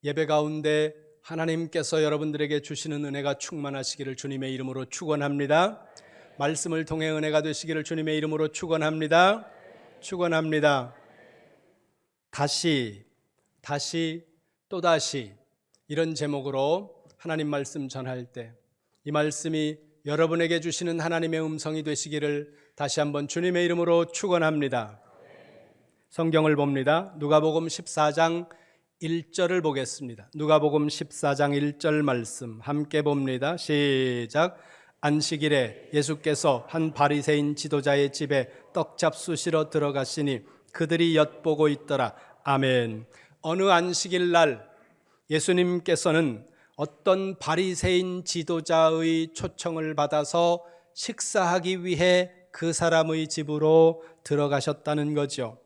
예배 가운데 하나님께서 여러분들에게 주시는 은혜가 충만하시기를 주님의 이름으로 축원합니다. 말씀을 통해 은혜가 되시기를 주님의 이름으로 축원합니다. 축원합니다. 다시 또다시 이런 제목으로 하나님 말씀 전할 때 이 말씀이 여러분에게 주시는 하나님의 음성이 되시기를 다시 한번 주님의 이름으로 축원합니다. 성경을 봅니다. 누가복음 14장 1절을 보겠습니다. 누가복음 14장 1절 말씀 함께 봅니다. 시작. 안식일에 예수께서 한 바리새인 지도자의 집에 떡 잡수시러 들어가시니 그들이 엿보고 있더라. 아멘. 어느 안식일 날 예수님께서는 어떤 바리새인 지도자의 초청을 받아서 식사하기 위해 그 사람의 집으로 들어가셨다는 거죠.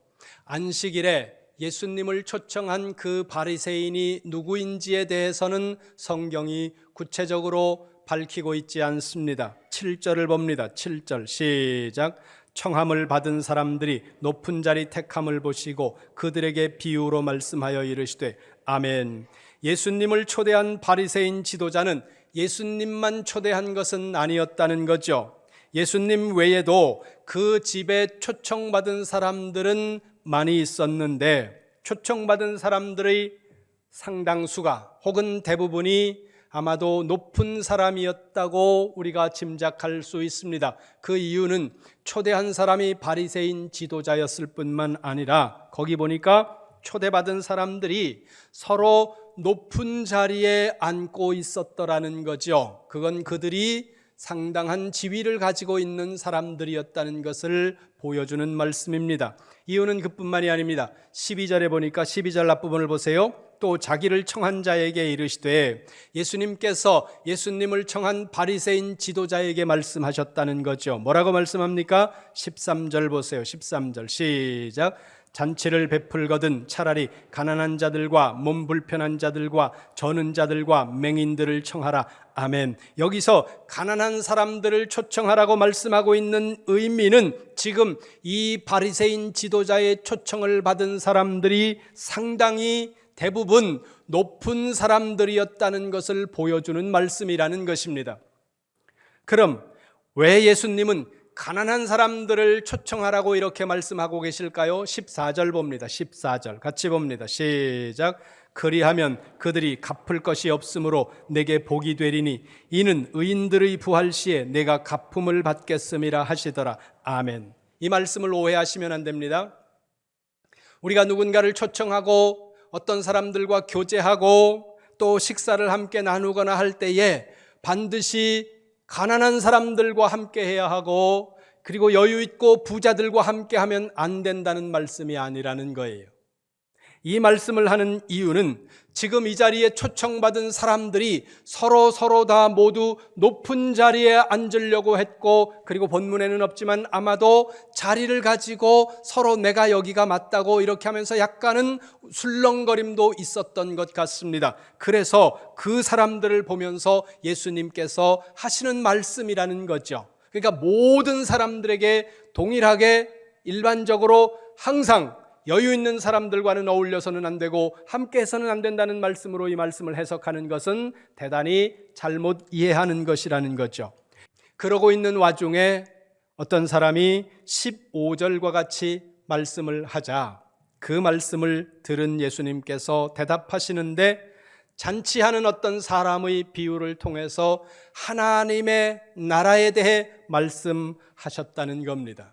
안식일에 예수님을 초청한 그 바리새인이 누구인지에 대해서는 성경이 구체적으로 밝히고 있지 않습니다. 7절을 봅니다. 7절 시작. 청함을 받은 사람들이 높은 자리 택함을 보시고 그들에게 비유로 말씀하여 이르시되 아멘. 예수님을 초대한 바리새인 지도자는 예수님만 초대한 것은 아니었다는 거죠. 예수님 외에도 그 집에 초청받은 사람들은 많이 있었는데 초청받은 사람들의 상당수가 혹은 대부분이 아마도 높은 사람이었다고 우리가 짐작할 수 있습니다. 그 이유는 초대한 사람이 바리새인 지도자였을 뿐만 아니라 거기 보니까 초대받은 사람들이 서로 높은 자리에 앉고 있었더라는 거죠. 그건 그들이 상당한 지위를 가지고 있는 사람들이었다는 것을 보여주는 말씀입니다. 이유는 그뿐만이 아닙니다. 12절에 보니까 12절 앞부분을 보세요. 또 자기를 청한 자에게 이르시되 예수님께서 예수님을 청한 바리새인 지도자에게 말씀하셨다는 거죠. 뭐라고 말씀합니까? 13절 보세요. 13절 시작. 잔치를 베풀거든 차라리 가난한 자들과 몸 불편한 자들과 저는 자들과 맹인들을 청하라. 아멘. 여기서 가난한 사람들을 초청하라고 말씀하고 있는 의미는 지금 이 바리새인 지도자의 초청을 받은 사람들이 상당히 대부분 높은 사람들이었다는 것을 보여주는 말씀이라는 것입니다. 그럼 왜 예수님은 가난한 사람들을 초청하라고 이렇게 말씀하고 계실까요? 14절 봅니다. 14절 같이 봅니다. 시작. 그리하면 그들이 갚을 것이 없으므로 내게 복이 되리니 이는 의인들의 부활 시에 내가 갚음을 받겠음이라 하시더라. 아멘. 이 말씀을 오해하시면 안 됩니다. 우리가 누군가를 초청하고 어떤 사람들과 교제하고 또 식사를 함께 나누거나 할 때에 반드시 가난한 사람들과 함께 해야 하고 그리고 여유 있고 부자들과 함께 하면 안 된다는 말씀이 아니라는 거예요. 이 말씀을 하는 이유는 지금 이 자리에 초청받은 사람들이 서로 다 모두 높은 자리에 앉으려고 했고 그리고 본문에는 없지만 아마도 자리를 가지고 서로 내가 여기가 맞다고 이렇게 하면서 약간은 술렁거림도 있었던 것 같습니다. 그래서 그 사람들을 보면서 예수님께서 하시는 말씀이라는 거죠. 그러니까 모든 사람들에게 동일하게 일반적으로 항상 여유 있는 사람들과는 어울려서는 안 되고 함께 해서는 안 된다는 말씀으로 이 말씀을 해석하는 것은 대단히 잘못 이해하는 것이라는 거죠. 그러고 있는 와중에 어떤 사람이 15절과 같이 말씀을 하자 그 말씀을 들은 예수님께서 대답하시는데 잔치하는 어떤 사람의 비유를 통해서 하나님의 나라에 대해 말씀하셨다는 겁니다.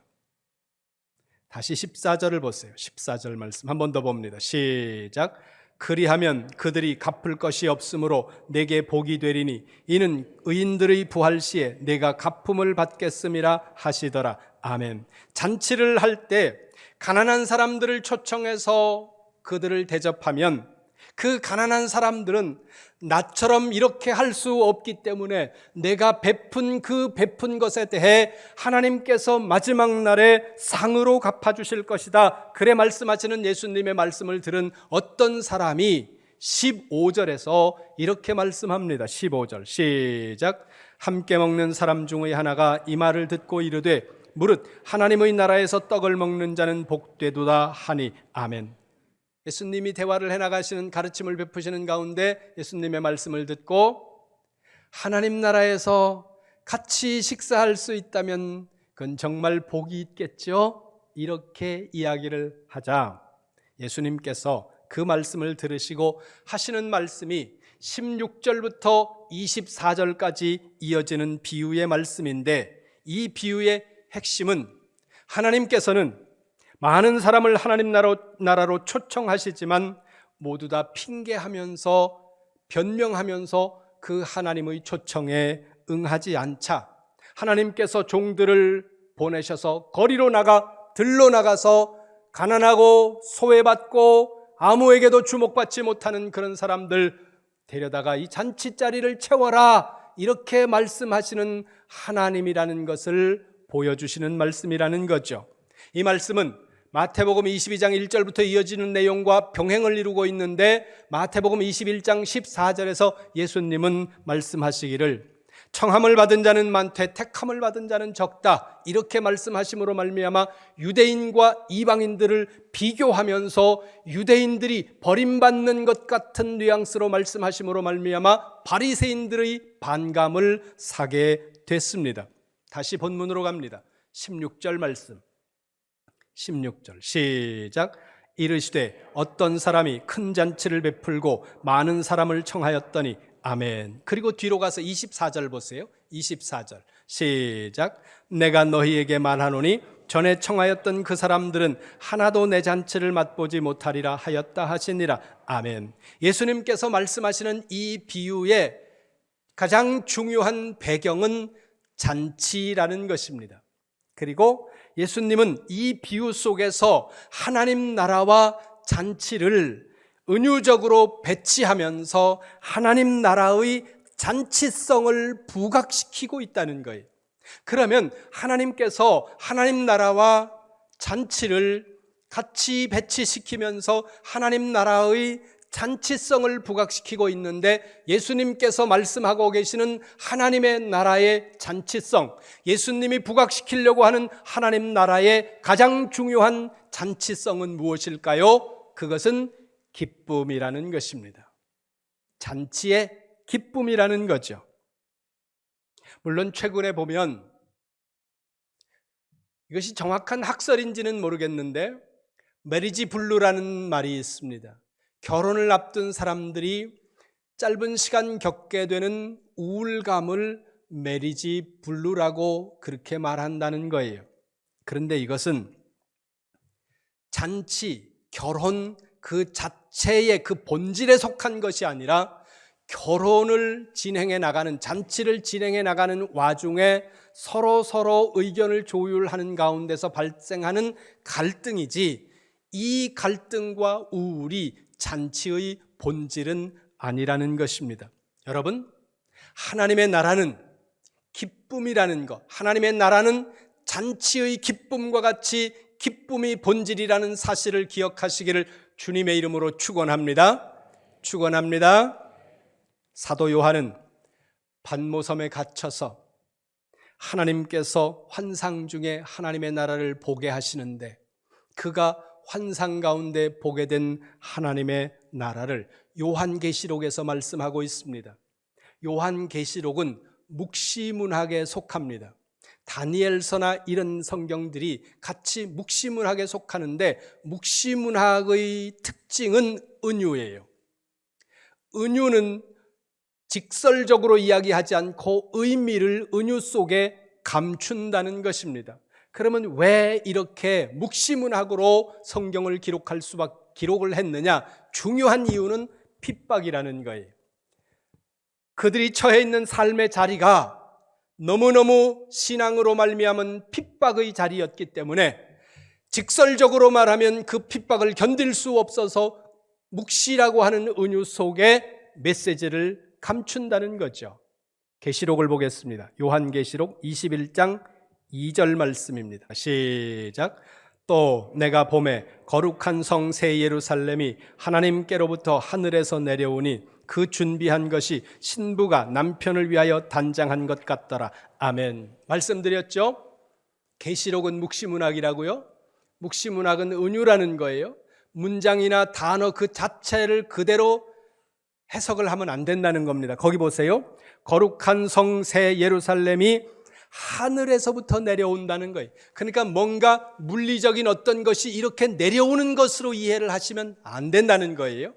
다시 14절을 보세요. 14절 말씀 한 번 더 봅니다. 시작. 그리하면 그들이 갚을 것이 없으므로 내게 복이 되리니 이는 의인들의 부활 시에 내가 갚음을 받겠음이라 하시더라. 아멘. 잔치를 할 때 가난한 사람들을 초청해서 그들을 대접하면 그 가난한 사람들은 나처럼 이렇게 할 수 없기 때문에 내가 베푼 그 베푼 것에 대해 하나님께서 마지막 날에 상으로 갚아주실 것이다. 그래 말씀하시는 예수님의 말씀을 들은 어떤 사람이 15절에서 이렇게 말씀합니다. 15절 시작. 함께 먹는 사람 중의 하나가 이 말을 듣고 이르되 무릇 하나님의 나라에서 떡을 먹는 자는 복되도다 하니 아멘. 예수님이 대화를 해나가시는 가르침을 베푸시는 가운데 예수님의 말씀을 듣고 하나님 나라에서 같이 식사할 수 있다면 그건 정말 복이 있겠죠? 이렇게 이야기를 하자 예수님께서 그 말씀을 들으시고 하시는 말씀이 16절부터 24절까지 이어지는 비유의 말씀인데, 이 비유의 핵심은 하나님께서는 많은 사람을 하나님 나라로 초청하시지만 모두 다 핑계하면서 변명하면서 그 하나님의 초청에 응하지 않자 하나님께서 종들을 보내셔서 거리로 들로 나가서 가난하고 소외받고 아무에게도 주목받지 못하는 그런 사람들 데려다가 이 잔치자리를 채워라, 이렇게 말씀하시는 하나님이라는 것을 보여주시는 말씀이라는 거죠. 이 말씀은 마태복음 22장 1절부터 이어지는 내용과 병행을 이루고 있는데, 마태복음 21장 14절에서 예수님은 말씀하시기를 청함을 받은 자는 많되 택함을 받은 자는 적다, 이렇게 말씀하심으로 말미암아 유대인과 이방인들을 비교하면서 유대인들이 버림받는 것 같은 뉘앙스로 말씀하심으로 말미암아 바리새인들의 반감을 사게 됐습니다. 다시 본문으로 갑니다. 16절 말씀, 16절 시작. 이르시되 어떤 사람이 큰 잔치를 베풀고 많은 사람을 청하였더니 아멘. 그리고 뒤로 가서 24절 보세요. 24절 시작. 내가 너희에게 말하노니 전에 청하였던 그 사람들은 하나도 내 잔치를 맛보지 못하리라 하였다 하시니라. 아멘. 예수님께서 말씀하시는 이 비유의 가장 중요한 배경은 잔치라는 것입니다. 그리고 예수님은 이 비유 속에서 하나님 나라와 잔치를 은유적으로 배치하면서 하나님 나라의 잔치성을 부각시키고 있다는 거예요. 그러면 하나님께서 하나님 나라와 잔치를 같이 배치시키면서 하나님 나라의 잔치성을 부각시키고 있는데, 예수님께서 말씀하고 계시는 하나님의 나라의 잔치성, 예수님이 부각시키려고 하는 하나님 나라의 가장 중요한 잔치성은 무엇일까요? 그것은 기쁨이라는 것입니다. 잔치의 기쁨이라는 거죠. 물론 최근에 보면 이것이 정확한 학설인지는 모르겠는데 메리지 블루라는 말이 있습니다. 결혼을 앞둔 사람들이 짧은 시간 겪게 되는 우울감을 메리지 블루라고 그렇게 말한다는 거예요. 그런데 이것은 잔치, 결혼 그 자체의 그 본질에 속한 것이 아니라 결혼을 진행해 나가는, 잔치를 진행해 나가는 와중에 서로 의견을 조율하는 가운데서 발생하는 갈등이지, 이 갈등과 우울이 잔치의 본질은 아니라는 것입니다. 여러분, 하나님의 나라는 기쁨이라는 것, 하나님의 나라는 잔치의 기쁨과 같이 기쁨이 본질이라는 사실을 기억하시기를 주님의 이름으로 축원합니다. 사도 요한은 반모섬에 갇혀서 하나님께서 환상 중에 하나님의 나라를 보게 하시는데, 그가 환상 가운데 보게 된 하나님의 나라를 요한계시록에서 말씀하고 있습니다. 요한계시록은 묵시문학에 속합니다. 다니엘서나 이런 성경들이 같이 묵시문학에 속하는데, 묵시문학의 특징은 은유예요. 은유는 직설적으로 이야기하지 않고 의미를 은유 속에 감춘다는 것입니다. 그러면 왜 이렇게 묵시문학으로 성경을 기록을 했느냐? 중요한 이유는 핍박이라는 거예요. 그들이 처해 있는 삶의 자리가 너무너무 신앙으로 말미암은 핍박의 자리였기 때문에 직설적으로 말하면 그 핍박을 견딜 수 없어서 묵시라고 하는 은유 속에 메시지를 감춘다는 거죠. 계시록을 보겠습니다. 요한계시록 21장 2절 말씀입니다. 시작. 또 내가 보매 거룩한 성 새 예루살렘이 하나님께로부터 하늘에서 내려오니 그 준비한 것이 신부가 남편을 위하여 단장한 것 같더라. 아멘. 말씀드렸죠? 계시록은 묵시문학이라고요. 묵시문학은 은유라는 거예요. 문장이나 단어 그 자체를 그대로 해석을 하면 안 된다는 겁니다. 거기 보세요. 거룩한 성 새 예루살렘이 하늘에서부터 내려온다는 거예요. 그러니까 뭔가 물리적인 어떤 것이 이렇게 내려오는 것으로 이해를 하시면 안 된다는 거예요.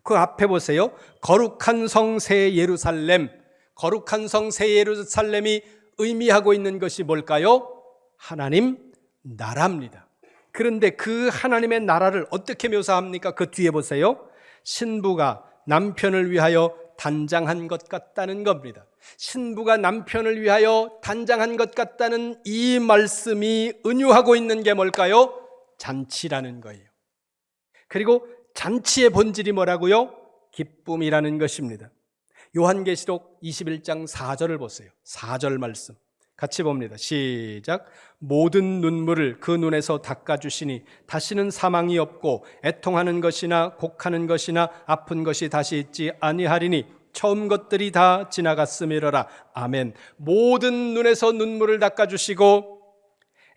그 앞에 보세요. 거룩한 성 새 예루살렘. 거룩한 성 새 예루살렘이 의미하고 있는 것이 뭘까요? 하나님 나라입니다. 그런데 그 하나님의 나라를 어떻게 묘사합니까? 그 뒤에 보세요. 신부가 남편을 위하여 단장한 것 같다는 겁니다. 신부가 남편을 위하여 단장한 것 같다는 이 말씀이 은유하고 있는 게 뭘까요? 잔치라는 거예요. 그리고 잔치의 본질이 뭐라고요? 기쁨이라는 것입니다. 요한계시록 21장 4절을 보세요. 4절 말씀 같이 봅니다. 시작. 모든 눈물을 그 눈에서 닦아주시니 다시는 사망이 없고 애통하는 것이나 곡하는 것이나 아픈 것이 다시 있지 아니하리니 처음 것들이 다 지나갔음이로라. 아멘. 모든 눈에서 눈물을 닦아주시고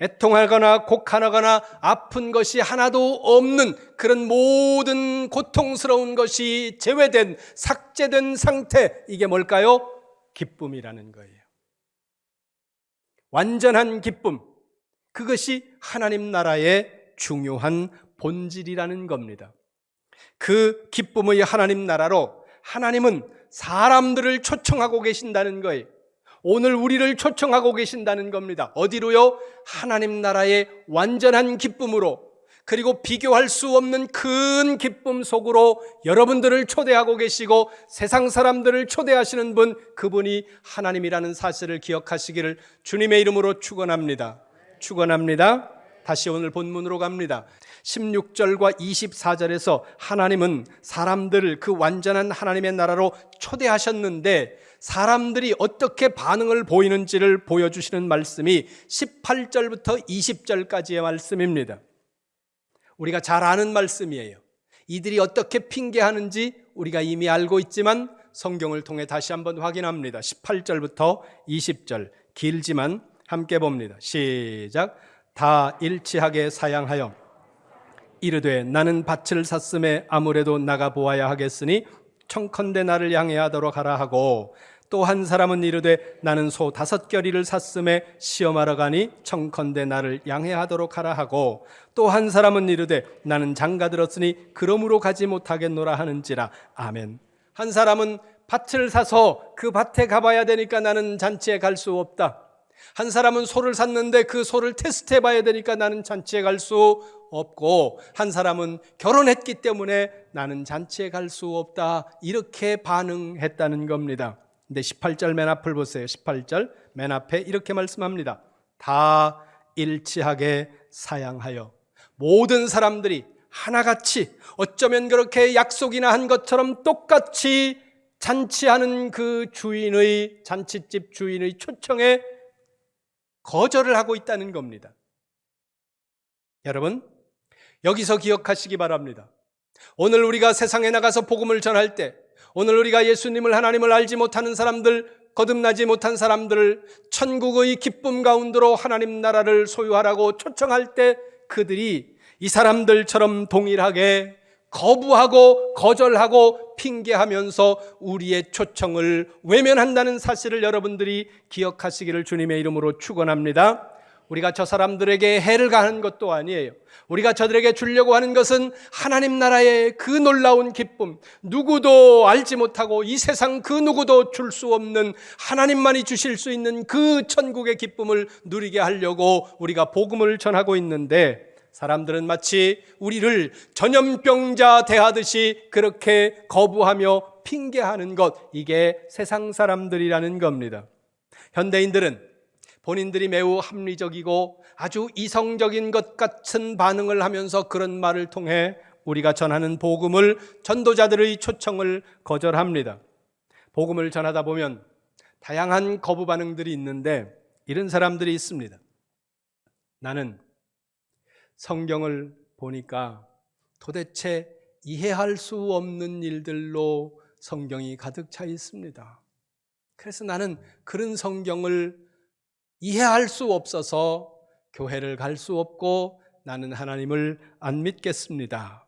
애통하거나 곡하거나 아픈 것이 하나도 없는 그런 모든 고통스러운 것이 제외된 삭제된 상태, 이게 뭘까요? 기쁨이라는 거예요. 완전한 기쁨, 그것이 하나님 나라의 중요한 본질이라는 겁니다. 그 기쁨의 하나님 나라로 하나님은 사람들을 초청하고 계신다는 거예요. 오늘 우리를 초청하고 계신다는 겁니다. 어디로요? 하나님 나라의 완전한 기쁨으로, 그리고 비교할 수 없는 큰 기쁨 속으로 여러분들을 초대하고 계시고 세상 사람들을 초대하시는 분, 그분이 하나님이라는 사실을 기억하시기를 주님의 이름으로 축원합니다. 축원합니다. 다시 오늘 본문으로 갑니다. 16절과 24절에서 하나님은 사람들을 그 완전한 하나님의 나라로 초대하셨는데 사람들이 어떻게 반응을 보이는지를 보여주시는 말씀이 18절부터 20절까지의 말씀입니다. 우리가 잘 아는 말씀이에요. 이들이 어떻게 핑계하는지 우리가 이미 알고 있지만 성경을 통해 다시 한번 확인합니다. 18절부터 20절 길지만 함께 봅니다. 시작. 다 일치하게 사양하여 이르되 나는 밭을 샀음에 아무래도 나가 보아야 하겠으니 청컨대 나를 양해하도록 하라 하고, 또 한 사람은 이르되 나는 소 5겨리를 샀음에 시험하러 가니 청컨대 나를 양해하도록 하라 하고, 또 한 사람은 이르되 나는 장가 들었으니 그러므로 가지 못하겠노라 하는지라. 아멘. 한 사람은 밭을 사서 그 밭에 가봐야 되니까 나는 잔치에 갈 수 없다. 한 사람은 소를 샀는데 그 소를 테스트해 봐야 되니까 나는 잔치에 갈 수 없고, 한 사람은 결혼했기 때문에 나는 잔치에 갈 수 없다. 이렇게 반응했다는 겁니다. 근데 18절 맨 앞을 보세요. 18절 맨 앞에 이렇게 말씀합니다. 다 일치하게 사양하여. 모든 사람들이 하나같이, 어쩌면 그렇게 약속이나 한 것처럼 똑같이 잔치하는 그 주인의, 잔치집 주인의 초청에 거절을 하고 있다는 겁니다. 여러분, 여기서 기억하시기 바랍니다. 오늘 우리가 세상에 나가서 복음을 전할 때, 오늘 우리가 예수님을, 하나님을 알지 못하는 사람들, 거듭나지 못한 사람들을 천국의 기쁨 가운데로 하나님 나라를 소유하라고 초청할 때 그들이 이 사람들처럼 동일하게 거부하고 거절하고 핑계하면서 우리의 초청을 외면한다는 사실을 여러분들이 기억하시기를 주님의 이름으로 축원합니다. 우리가 저 사람들에게 해를 가하는 것도 아니에요. 우리가 저들에게 주려고 하는 것은 하나님 나라의 그 놀라운 기쁨, 누구도 알지 못하고 이 세상 그 누구도 줄 수 없는, 하나님만이 주실 수 있는 그 천국의 기쁨을 누리게 하려고 우리가 복음을 전하고 있는데, 사람들은 마치 우리를 전염병자 대하듯이 그렇게 거부하며 핑계하는 것, 이게 세상 사람들이라는 겁니다. 현대인들은 본인들이 매우 합리적이고 아주 이성적인 것 같은 반응을 하면서 그런 말을 통해 우리가 전하는 복음을, 전도자들의 초청을 거절합니다. 복음을 전하다 보면 다양한 거부 반응들이 있는데 이런 사람들이 있습니다. 나는 성경을 보니까 도대체 이해할 수 없는 일들로 성경이 가득 차 있습니다. 그래서 나는 그런 성경을 이해할 수 없어서 교회를 갈 수 없고 나는 하나님을 안 믿겠습니다.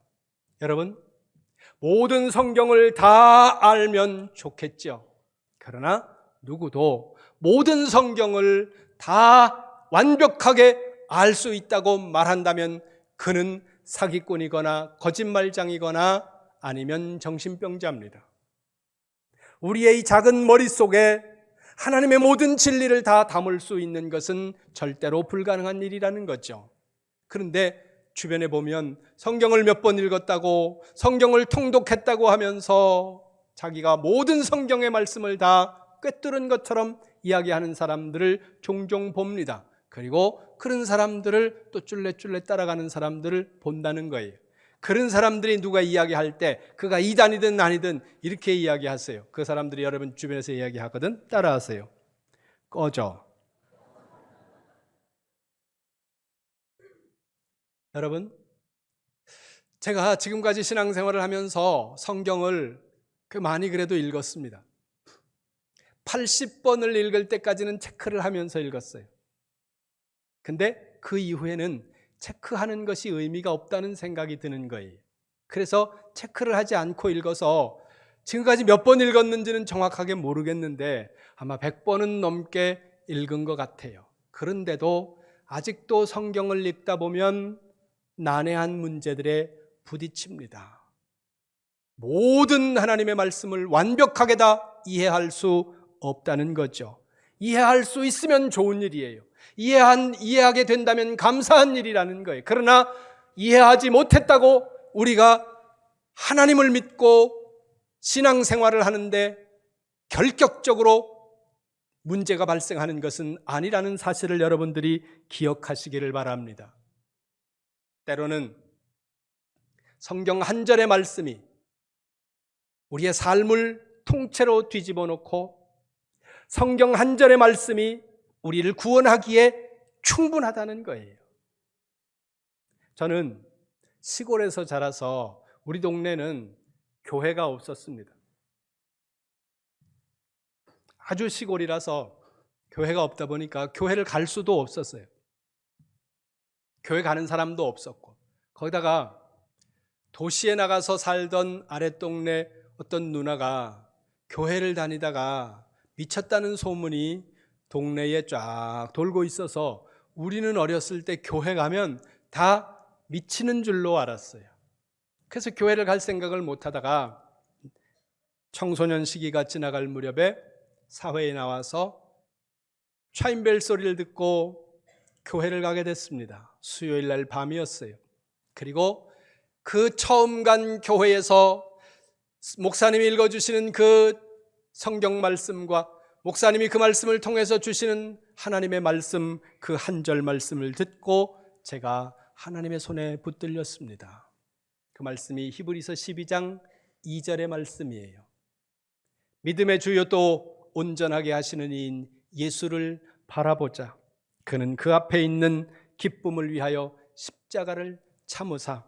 여러분, 모든 성경을 다 알면 좋겠죠. 그러나 누구도 모든 성경을 다 완벽하게 알 수 있다고 말한다면 그는 사기꾼이거나 거짓말장이거나 아니면 정신병자입니다. 우리의 이 작은 머릿속에 하나님의 모든 진리를 다 담을 수 있는 것은 절대로 불가능한 일이라는 거죠. 그런데 주변에 보면 성경을 몇 번 읽었다고, 성경을 통독했다고 하면서 자기가 모든 성경의 말씀을 다 꿰뚫은 것처럼 이야기하는 사람들을 종종 봅니다. 그리고 그런 사람들을 또 쫄래쫄래 따라가는 사람들을 본다는 거예요. 그런 사람들이 누가 이야기할 때 그가 이단이든 아니든 이렇게 이야기하세요. 그 사람들이 여러분 주변에서 이야기하거든. 따라하세요. 꺼져. 여러분, 제가 지금까지 신앙생활을 하면서 성경을 많이 그래도 읽었습니다. 80번을 읽을 때까지는 체크를 하면서 읽었어요. 근데 그 이후에는 체크하는 것이 의미가 없다는 생각이 드는 거예요. 그래서 체크를 하지 않고 읽어서 지금까지 몇 번 읽었는지는 정확하게 모르겠는데 아마 100번은 넘게 읽은 것 같아요. 그런데도 아직도 성경을 읽다 보면 난해한 문제들에 부딪힙니다. 모든 하나님의 말씀을 완벽하게 다 이해할 수 없다는 거죠. 이해할 수 있으면 좋은 일이에요. 이해하게 된다면 감사한 일이라는 거예요. 그러나 이해하지 못했다고 우리가 하나님을 믿고 신앙생활을 하는데 결격적으로 문제가 발생하는 것은 아니라는 사실을 여러분들이 기억하시기를 바랍니다. 때로는 성경 한 절의 말씀이 우리의 삶을 통째로 뒤집어 놓고 성경 한 절의 말씀이 우리를 구원하기에 충분하다는 거예요. 저는 시골에서 자라서 우리 동네는 교회가 없었습니다. 아주 시골이라서 교회가 없다 보니까 교회를 갈 수도 없었어요. 교회 가는 사람도 없었고, 거기다가 도시에 나가서 살던 아랫동네 어떤 누나가 교회를 다니다가 미쳤다는 소문이 동네에 쫙 돌고 있어서 우리는 어렸을 때 교회 가면 다 미치는 줄로 알았어요. 그래서 교회를 갈 생각을 못 하다가 청소년 시기가 지나갈 무렵에 사회에 나와서 차인벨 소리를 듣고 교회를 가게 됐습니다. 수요일 날 밤이었어요. 그리고 그 처음 간 교회에서 목사님이 읽어주시는 그 성경 말씀과 목사님이 그 말씀을 통해서 주시는 하나님의 말씀, 그 한 절 말씀을 듣고 제가 하나님의 손에 붙들렸습니다. 그 말씀이 히브리서 12장 2절의 말씀이에요. 믿음의 주요 또 온전하게 하시는 이인 예수를 바라보자. 그는 그 앞에 있는 기쁨을 위하여 십자가를 참으사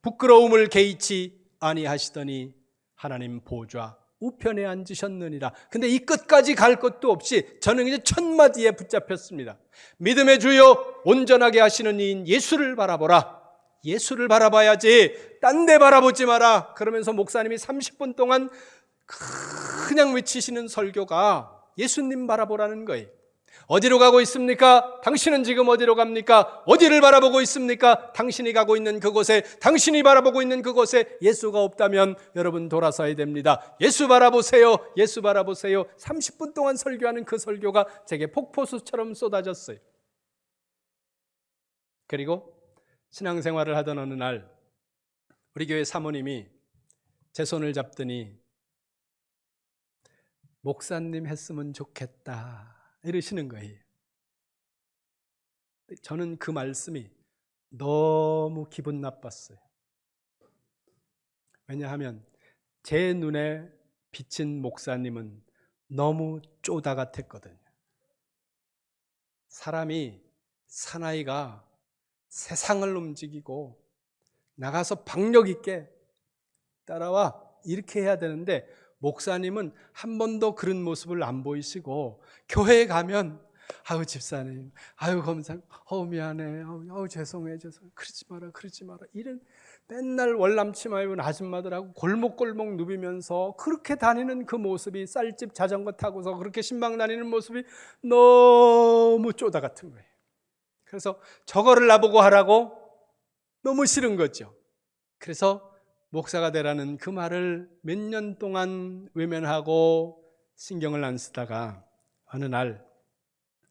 부끄러움을 개의치 아니하시더니 하나님 보좌 우편에 앉으셨느니라. 근데 이 끝까지 갈 것도 없이 저는 이제 첫 마디에 붙잡혔습니다. 믿음의 주여 온전하게 하시는 이인 예수를 바라보라. 예수를 바라봐야지 딴 데 바라보지 마라. 그러면서 목사님이 30분 동안 그냥 외치시는 설교가 예수님 바라보라는 거예요. 어디로 가고 있습니까? 당신은 지금 어디로 갑니까? 어디를 바라보고 있습니까? 당신이 가고 있는 그곳에, 당신이 바라보고 있는 그곳에 예수가 없다면 여러분 돌아서야 됩니다. 예수 바라보세요. 예수 바라보세요. 30분 동안 설교하는 그 설교가 제게 폭포수처럼 쏟아졌어요. 그리고 신앙생활을 하던 어느 날 우리 교회 사모님이 제 손을 잡더니 목사님 했으면 좋겠다 이러시는 거예요. 저는 그 말씀이 너무 기분 나빴어요. 왜냐하면 제 눈에 비친 목사님은 너무 쪼다 같았거든요. 사람이 사나이가 세상을 움직이고 나가서 박력 있게 따라와 이렇게 해야 되는데 목사님은 한 번도 그런 모습을 안 보이시고 교회에 가면 아유 집사님, 아유 검사, 미안해, 죄송해, 그러지 마라, 이런 맨날 월남치마 입은 아줌마들하고 골목골목 누비면서 그렇게 다니는 그 모습이, 쌀집 자전거 타고서 그렇게 신방 다니는 모습이 너무 쪼다 같은 거예요. 그래서 저거를 나보고 하라고 너무 싫은 거죠. 그래서 목사가 되라는 그 말을 몇 년 동안 외면하고 신경을 안 쓰다가 어느 날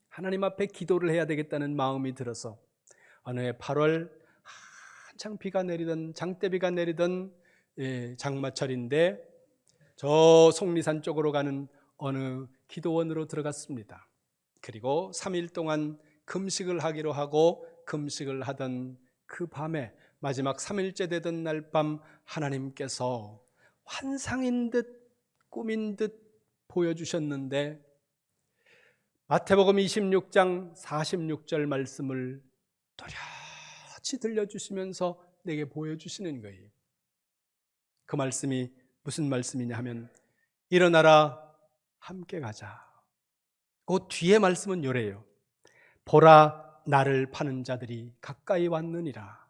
하나님 앞에 기도를 해야 되겠다는 마음이 들어서 어느 해 8월 한창 비가 내리던, 장대비가 내리던 장마철인데 저 속리산 쪽으로 가는 어느 기도원으로 들어갔습니다. 그리고 3일 동안 금식을 하기로 하고 금식을 하던 그 밤에 마지막 3일째 되던 날 밤 하나님께서 환상인 듯 꿈인 듯 보여주셨는데 마태복음 26장 46절 말씀을 또렷이 들려주시면서 내게 보여주시는 거예요. 그 말씀이 무슨 말씀이냐 하면 일어나라 함께 가자. 그 뒤에 말씀은 요래요. 보라 나를 파는 자들이 가까이 왔느니라.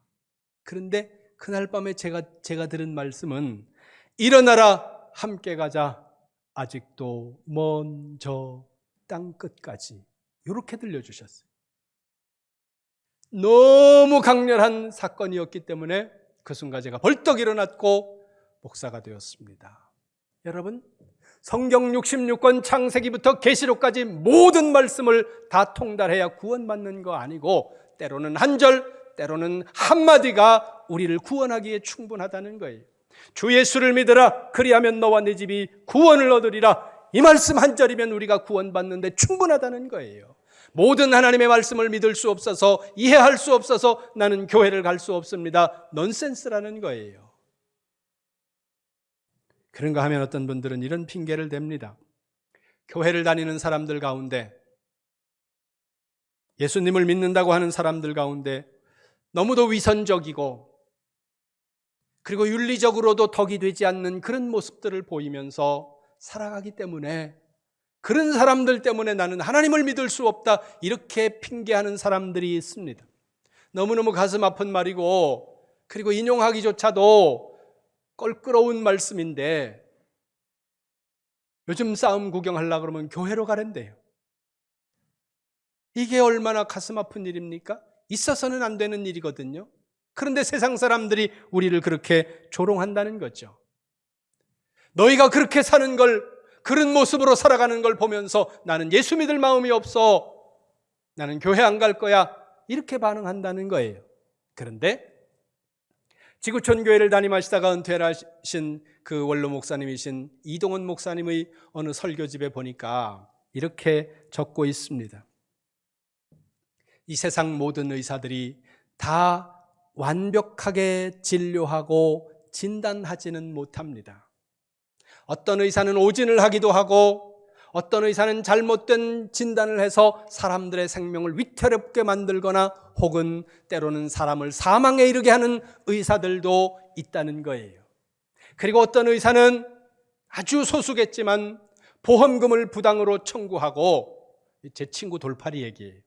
그런데 그날 밤에 제가 들은 말씀은 일어나라 함께 가자. 아직도 먼 저 땅 끝까지. 이렇게 들려주셨어요. 너무 강렬한 사건이었기 때문에 그 순간 제가 벌떡 일어났고 목사가 되었습니다. 여러분, 성경 66권 창세기부터 계시록까지 모든 말씀을 다 통달해야 구원받는 거 아니고 때로는 한 절, 때로는 한마디가 우리를 구원하기에 충분하다는 거예요. 주 예수를 믿으라 그리하면 너와 네 집이 구원을 얻으리라. 이 말씀 한 절이면 우리가 구원받는데 충분하다는 거예요. 모든 하나님의 말씀을 믿을 수 없어서, 이해할 수 없어서 나는 교회를 갈 수 없습니다. 넌센스라는 거예요. 그런가 하면 어떤 분들은 이런 핑계를 댑니다. 교회를 다니는 사람들 가운데, 예수님을 믿는다고 하는 사람들 가운데 너무도 위선적이고 그리고 윤리적으로도 덕이 되지 않는 그런 모습들을 보이면서 살아가기 때문에, 그런 사람들 때문에 나는 하나님을 믿을 수 없다, 이렇게 핑계하는 사람들이 있습니다. 너무너무 가슴 아픈 말이고 그리고 인용하기조차도 껄끄러운 말씀인데, 요즘 싸움 구경하려고 그러면 교회로 가랜대요. 이게 얼마나 가슴 아픈 일입니까? 있어서는 안 되는 일이거든요. 그런데 세상 사람들이 우리를 그렇게 조롱한다는 거죠. 너희가 그렇게 사는 걸, 그런 모습으로 살아가는 걸 보면서 나는 예수 믿을 마음이 없어, 나는 교회 안 갈 거야, 이렇게 반응한다는 거예요. 그런데 지구촌 교회를 담임하시다가 은퇴를 하신 그 원로 목사님이신 이동원 목사님의 어느 설교집에 보니까 이렇게 적고 있습니다. 이 세상 모든 의사들이 다 완벽하게 진료하고 진단하지는 못합니다. 어떤 의사는 오진을 하기도 하고 어떤 의사는 잘못된 진단을 해서 사람들의 생명을 위태롭게 만들거나 혹은 때로는 사람을 사망에 이르게 하는 의사들도 있다는 거예요. 그리고 어떤 의사는 아주 소수겠지만 보험금을 부당으로 청구하고, 제 친구 돌팔이 얘기예요.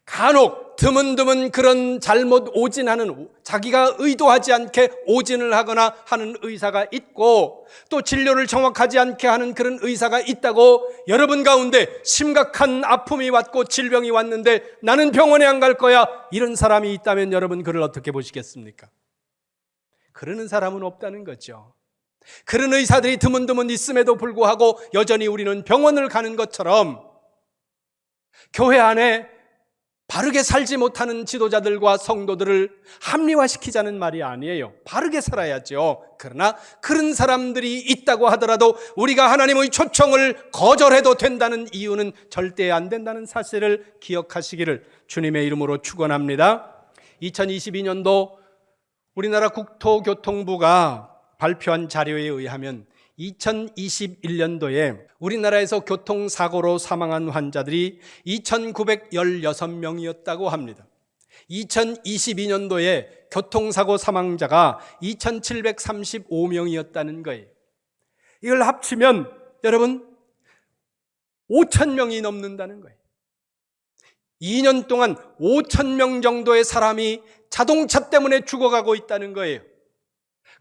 간혹 드문드문 그런 잘못 오진하는, 자기가 의도하지 않게 오진을 하거나 하는 의사가 있고, 또 진료를 정확하지 않게 하는 그런 의사가 있다고 여러분 가운데 심각한 아픔이 왔고 질병이 왔는데 나는 병원에 안 갈 거야, 이런 사람이 있다면 여러분 그를 어떻게 보시겠습니까? 그러는 사람은 없다는 거죠. 그런 의사들이 드문드문 있음에도 불구하고 여전히 우리는 병원을 가는 것처럼 교회 안에 바르게 살지 못하는 지도자들과 성도들을 합리화시키자는 말이 아니에요. 바르게 살아야죠. 그러나 그런 사람들이 있다고 하더라도 우리가 하나님의 초청을 거절해도 된다는 이유는 절대 안 된다는 사실을 기억하시기를 주님의 이름으로 축원합니다. 2022년도 우리나라 국토교통부가 발표한 자료에 의하면 2021년도에 우리나라에서 교통사고로 사망한 환자들이 2,916명이었다고 합니다. 2022년도에 교통사고 사망자가 2,735명이었다는 거예요. 이걸 합치면 여러분 5,000명이 넘는다는 거예요. 2년 동안 5,000명 정도의 사람이 자동차 때문에 죽어가고 있다는 거예요.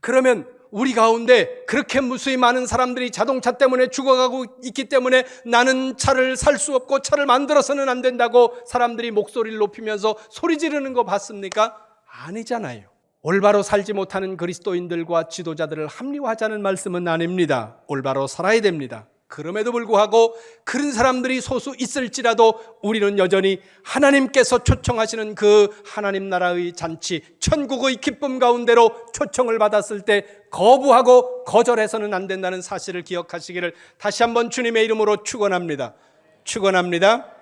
그러면 우리 가운데 그렇게 무수히 많은 사람들이 자동차 때문에 죽어가고 있기 때문에 나는 차를 살 수 없고 차를 만들어서는 안 된다고 사람들이 목소리를 높이면서 소리 지르는 거 봤습니까? 아니잖아요. 올바로 살지 못하는 그리스도인들과 지도자들을 합리화하자는 말씀은 아닙니다. 올바로 살아야 됩니다. 그럼에도 불구하고 그런 사람들이 소수 있을지라도 우리는 여전히 하나님께서 초청하시는 그 하나님 나라의 잔치, 천국의 기쁨 가운데로 초청을 받았을 때 거부하고 거절해서는 안 된다는 사실을 기억하시기를 다시 한번 주님의 이름으로 축원합니다. 축원합니다.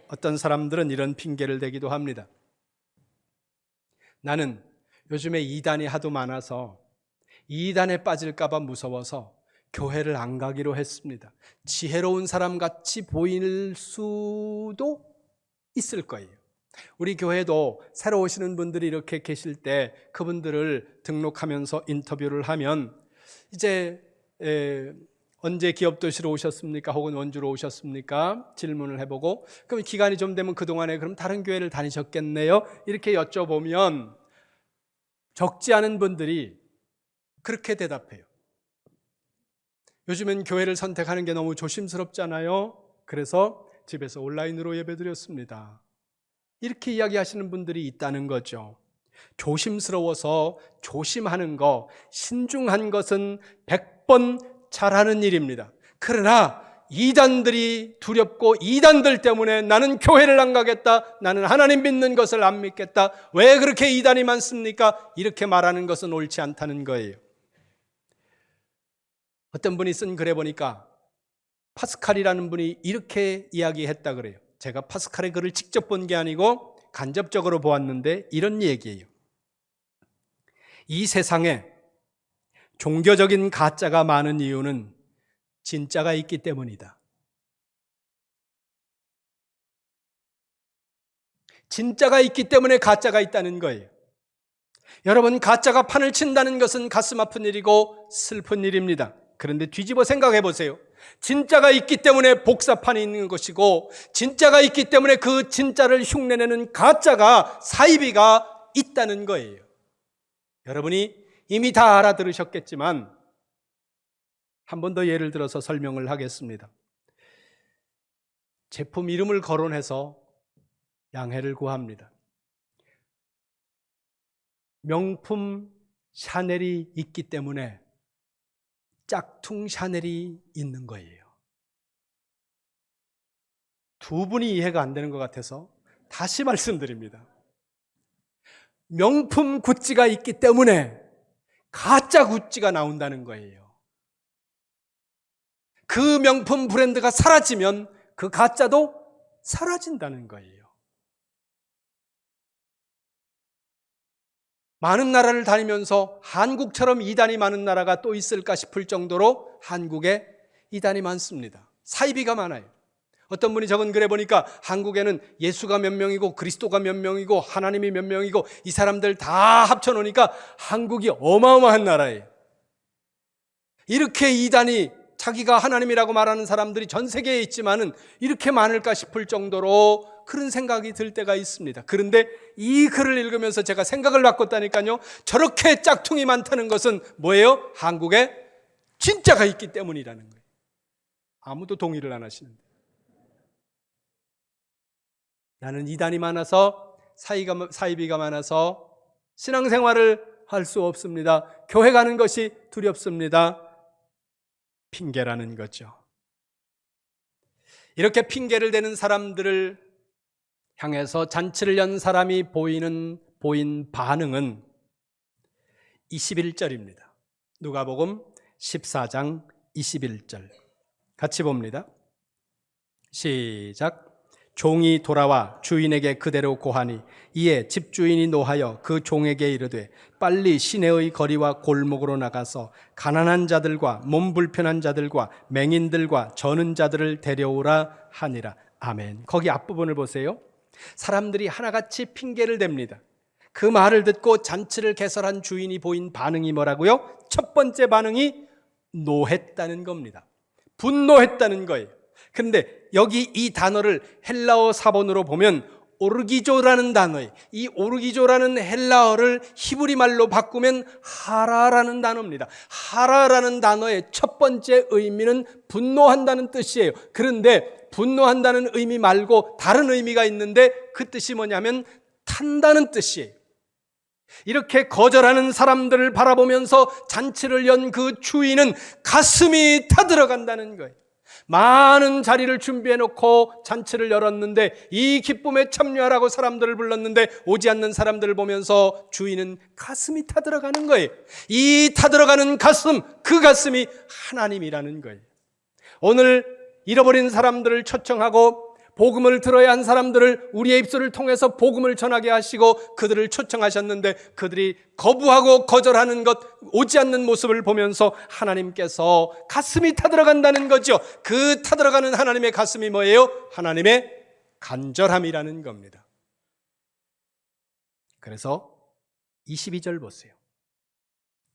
어떤 사람들은 이런 핑계를 대기도 합니다. 나는 요즘에 이단이 하도 많아서 이단에 빠질까 봐 무서워서 교회를 안 가기로 했습니다. 지혜로운 사람 같이 보일 수도 있을 거예요. 우리 교회도 새로 오시는 분들이 이렇게 계실 때 그분들을 등록하면서 인터뷰를 하면 이제 언제 기업도시로 오셨습니까? 혹은 원주로 오셨습니까? 질문을 해보고 그럼 기간이 좀 되면 그동안에 그럼 다른 교회를 다니셨겠네요? 이렇게 여쭤보면 적지 않은 분들이 그렇게 대답해요. 요즘엔 교회를 선택하는 게 너무 조심스럽잖아요. 그래서 집에서 온라인으로 예배드렸습니다. 이렇게 이야기하시는 분들이 있다는 거죠. 조심스러워서 조심하는 거, 신중한 것은 100번 잘하는 일입니다. 그러나 이단들이 두렵고 이단들 때문에 나는 교회를 안 가겠다, 나는 하나님 믿는 것을 안 믿겠다, 왜 그렇게 이단이 많습니까? 이렇게 말하는 것은 옳지 않다는 거예요. 어떤 분이 쓴 글에 보니까 파스칼이라는 분이 이렇게 이야기했다 그래요. 제가 파스칼의 글을 직접 본 게 아니고 간접적으로 보았는데 이런 얘기예요. 이 세상에 종교적인 가짜가 많은 이유는 진짜가 있기 때문이다. 진짜가 있기 때문에 가짜가 있다는 거예요. 여러분, 가짜가 판을 친다는 것은 가슴 아픈 일이고 슬픈 일입니다. 그런데 뒤집어 생각해 보세요. 진짜가 있기 때문에 복사판이 있는 것이고 진짜가 있기 때문에 그 진짜를 흉내내는 가짜가 사이비가 있다는 거예요. 여러분이 이미 다 알아들으셨겠지만 한 번 더 예를 들어서 설명을 하겠습니다. 제품 이름을 거론해서 양해를 구합니다. 명품 샤넬이 있기 때문에 짝퉁 샤넬이 있는 거예요. 두 분이 이해가 안 되는 것 같아서 다시 말씀드립니다. 명품 구찌가 있기 때문에 가짜 구찌가 나온다는 거예요. 그 명품 브랜드가 사라지면 그 가짜도 사라진다는 거예요. 많은 나라를 다니면서 한국처럼 이단이 많은 나라가 또 있을까 싶을 정도로 한국에 이단이 많습니다. 사이비가 많아요. 어떤 분이 적은 글에 보니까 한국에는 예수가 몇 명이고 그리스도가 몇 명이고 하나님이 몇 명이고 이 사람들 다 합쳐놓으니까 한국이 어마어마한 나라예요. 이렇게 이단이 자기가 하나님이라고 말하는 사람들이 전 세계에 있지만은 이렇게 많을까 싶을 정도로 그런 생각이 들 때가 있습니다. 그런데 이 글을 읽으면서 제가 생각을 바꿨다니까요. 저렇게 짝퉁이 많다는 것은 뭐예요? 한국에 진짜가 있기 때문이라는 거예요. 아무도 동의를 안 하시는데. 나는 이단이 많아서 사이비가 많아서 신앙생활을 할 수 없습니다. 교회 가는 것이 두렵습니다. 핑계라는 거죠. 이렇게 핑계를 대는 사람들을 향해서 잔치를 연 사람이 보인 반응은 21절입니다. 누가복음 14장 21절 같이 봅니다. 시작. 종이 돌아와 주인에게 그대로 고하니 이에 집주인이 노하여 그 종에게 이르되 빨리 시내의 거리와 골목으로 나가서 가난한 자들과 몸 불편한 자들과 맹인들과 저는 자들을 데려오라 하니라. 아멘. 거기 앞부분을 보세요. 사람들이 하나같이 핑계를 댑니다. 그 말을 듣고 잔치를 개설한 주인이 보인 반응이 뭐라고요? 첫 번째 반응이 노했다는 겁니다. 분노했다는 거예요. 그런데 여기 이 단어를 헬라어 사본으로 보면 오르기조라는 단어에, 이 오르기조라는 헬라어를 히브리 말로 바꾸면 하라라는 단어입니다. 하라라는 단어의 첫 번째 의미는 분노한다는 뜻이에요. 그런데 분노한다는 의미 말고 다른 의미가 있는데 그 뜻이 뭐냐면 탄다는 뜻이에요. 이렇게 거절하는 사람들을 바라보면서 잔치를 연 그 주인은 가슴이 타들어간다는 거예요. 많은 자리를 준비해 놓고 잔치를 열었는데 이 기쁨에 참여하라고 사람들을 불렀는데 오지 않는 사람들을 보면서 주인은 가슴이 타들어가는 거예요. 이 타들어가는 가슴, 그 가슴이 하나님이라는 거예요. 오늘 잃어버린 사람들을 초청하고 복음을 들어야 한 사람들을 우리의 입술을 통해서 복음을 전하게 하시고 그들을 초청하셨는데 그들이 거부하고 거절하는 것, 오지 않는 모습을 보면서 하나님께서 가슴이 타들어간다는 거죠. 그 타들어가는 하나님의 가슴이 뭐예요? 하나님의 간절함이라는 겁니다. 그래서 22절 보세요.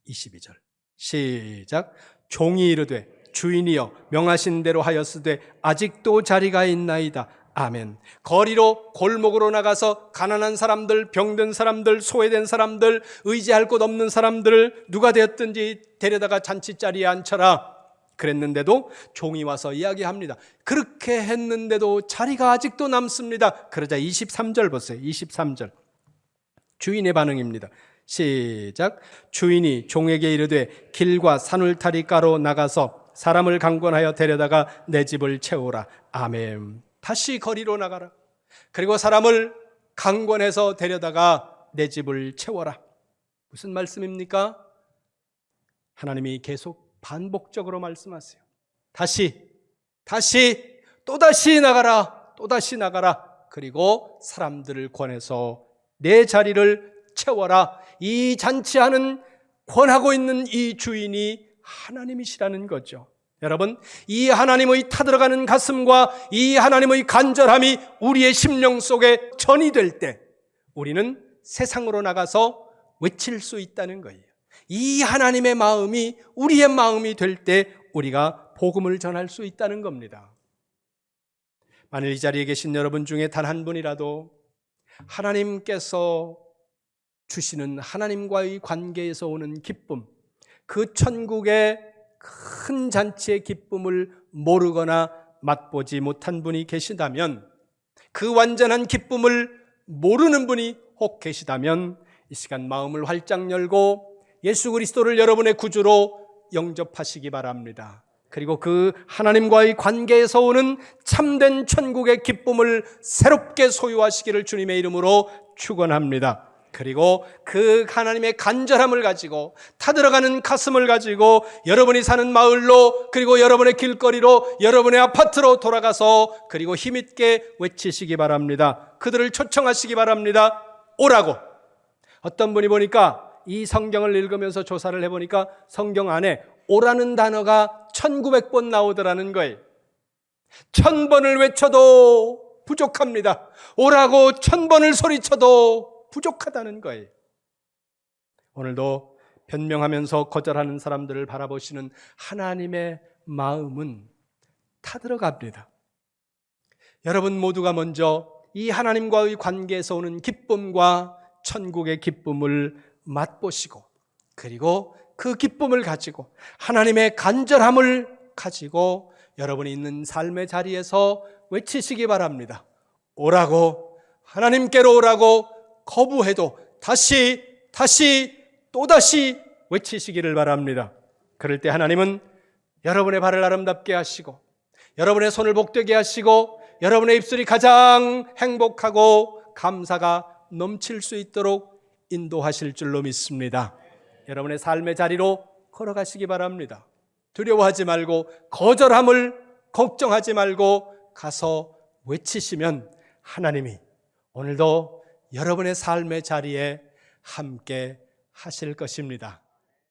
22절 시작. 종이 이르되 주인이여 명하신 대로 하였으되 아직도 자리가 있나이다. 아멘. 거리로 골목으로 나가서 가난한 사람들, 병든 사람들, 소외된 사람들, 의지할 곳 없는 사람들을 누가 되었든지 데려다가 잔치자리에 앉혀라. 그랬는데도 종이 와서 이야기합니다. 그렇게 했는데도 자리가 아직도 남습니다. 그러자 23절 보세요. 23절 주인의 반응입니다. 시작. 주인이 종에게 이르되 길과 산울타리가로 나가서 사람을 강권하여 데려다가 내 집을 채우라. 아멘. 다시 거리로 나가라. 그리고 사람을 강권해서 데려다가 내 집을 채워라. 무슨 말씀입니까? 하나님이 계속 반복적으로 말씀하세요. 또다시 나가라. 또다시 나가라. 그리고 사람들을 권해서 내 자리를 채워라. 이 잔치하는 권하고 있는 이 주인이 하나님이시라는 거죠. 여러분, 이 하나님의 타들어가는 가슴과 이 하나님의 간절함이 우리의 심령 속에 전이될 때 우리는 세상으로 나가서 외칠 수 있다는 거예요. 이 하나님의 마음이 우리의 마음이 될 때 우리가 복음을 전할 수 있다는 겁니다. 만일 이 자리에 계신 여러분 중에 단 한 분이라도 하나님께서 주시는 하나님과의 관계에서 오는 기쁨, 그 천국의 큰 잔치의 기쁨을 모르거나 맛보지 못한 분이 계시다면, 그 완전한 기쁨을 모르는 분이 혹 계시다면 이 시간 마음을 활짝 열고 예수 그리스도를 여러분의 구주로 영접하시기 바랍니다. 그리고 그 하나님과의 관계에서 오는 참된 천국의 기쁨을 새롭게 소유하시기를 주님의 이름으로 축원합니다. 그리고 그 하나님의 간절함을 가지고 타들어가는 가슴을 가지고 여러분이 사는 마을로, 그리고 여러분의 길거리로, 여러분의 아파트로 돌아가서 그리고 힘있게 외치시기 바랍니다. 그들을 초청하시기 바랍니다. 오라고. 어떤 분이 보니까 이 성경을 읽으면서 조사를 해보니까 성경 안에 오라는 단어가 1900번 나오더라는 거예요. 1000번을 외쳐도 부족합니다. 오라고 1000번을 소리쳐도 부족하다는 거예요. 오늘도 변명하면서 거절하는 사람들을 바라보시는 하나님의 마음은 타들어갑니다. 여러분 모두가 먼저 이 하나님과의 관계에서 오는 기쁨과 천국의 기쁨을 맛보시고, 그리고 그 기쁨을 가지고 하나님의 간절함을 가지고 여러분이 있는 삶의 자리에서 외치시기 바랍니다. 오라고, 하나님께로 오라고 거부해도 또다시 외치시기를 바랍니다. 그럴 때 하나님은 여러분의 발을 아름답게 하시고, 여러분의 손을 복되게 하시고, 여러분의 입술이 가장 행복하고 감사가 넘칠 수 있도록 인도하실 줄로 믿습니다. 여러분의 삶의 자리로 걸어가시기 바랍니다. 두려워하지 말고, 거절함을 걱정하지 말고 가서 외치시면 하나님이 오늘도 여러분의 삶의 자리에 함께 하실 것입니다.